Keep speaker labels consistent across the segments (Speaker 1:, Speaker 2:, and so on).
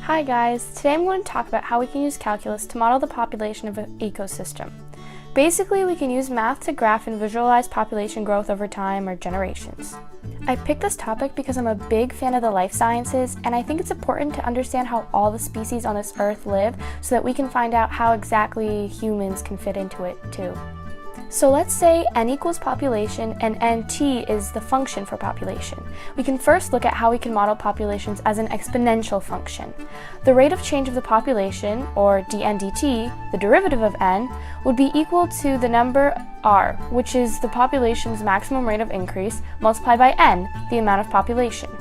Speaker 1: Hi guys, today I'm going to talk about how we can use calculus to model the population of an ecosystem. Basically, we can use math to graph and visualize population growth over time or generations. I picked this topic because I'm a big fan of the life sciences, and I think it's important to understand how all the species on this earth live so that we can find out how exactly humans can fit into it too. So let's say n equals population and nt is the function for population. We can first look at how we can model populations as an exponential function. The rate of change of the population, or dn dt, the derivative of n, would be equal to the number r, which is the population's maximum rate of increase, multiplied by n, the amount of population.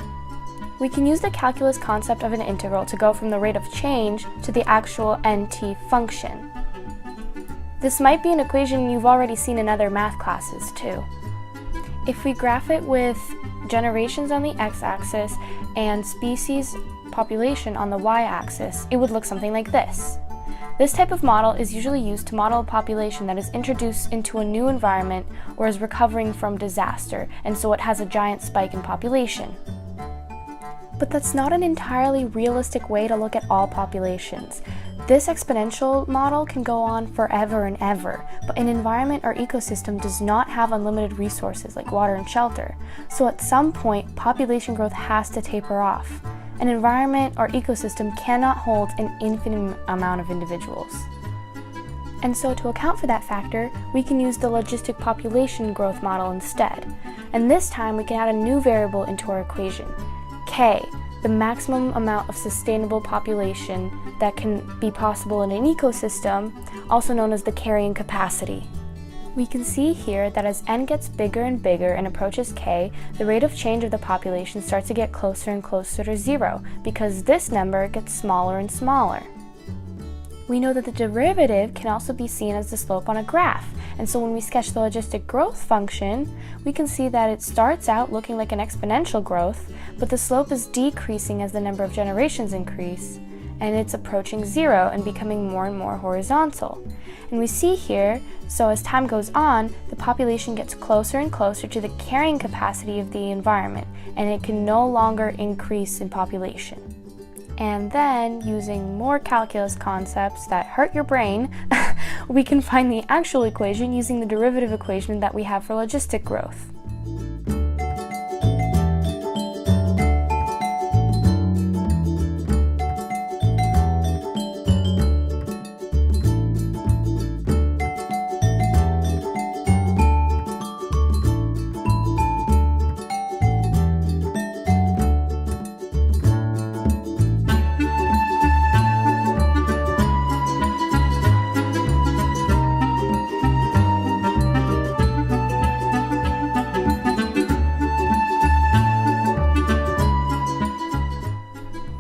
Speaker 1: We can use the calculus concept of an integral to go from the rate of change to the actual nt function. This might be an equation you've already seen in other math classes too. If we graph it with generations on the x-axis and species population on the y-axis, it would look something like this. This type of model is usually used to model a population that is introduced into a new environment or is recovering from disaster, and so it has a giant spike in population. But that's not an entirely realistic way to look at all populations. This exponential model can go on forever and ever, but an environment or ecosystem does not have unlimited resources like water and shelter. So at some point, population growth has to taper off. An environment or ecosystem cannot hold an infinite amount of individuals. And so to account for that factor, we can use the logistic population growth model instead. And this time we can add a new variable into our equation, k, the maximum amount of sustainable population that can be possible in an ecosystem, also known as the carrying capacity. We can see here that as n gets bigger and bigger and approaches k, the rate of change of the population starts to get closer and closer to 0, because this number gets smaller and smaller. We know that the derivative can also be seen as the slope on a graph, and so when we sketch the logistic growth function, we can see that it starts out looking like an exponential growth, but the slope is decreasing as the number of generations increase, and it's approaching 0 and becoming more and more horizontal. And we see here, so as time goes on, the population gets closer and closer to the carrying capacity of the environment, and it can no longer increase in population. And then, using more calculus concepts that hurt your brain, we can find the actual equation using the derivative equation that we have for logistic growth.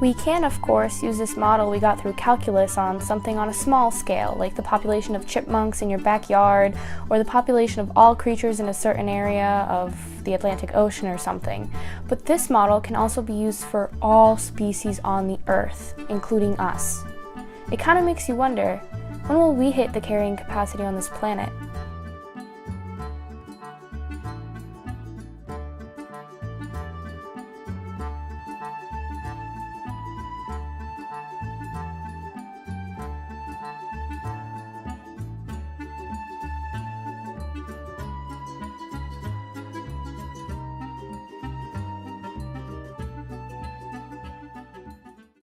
Speaker 1: We can, of course, use this model we got through calculus on something on a small scale, like the population of chipmunks in your backyard, or the population of all creatures in a certain area of the Atlantic Ocean or something. But this model can also be used for all species on the Earth, including us. It kind of makes you wonder, when will we hit the carrying capacity on this planet?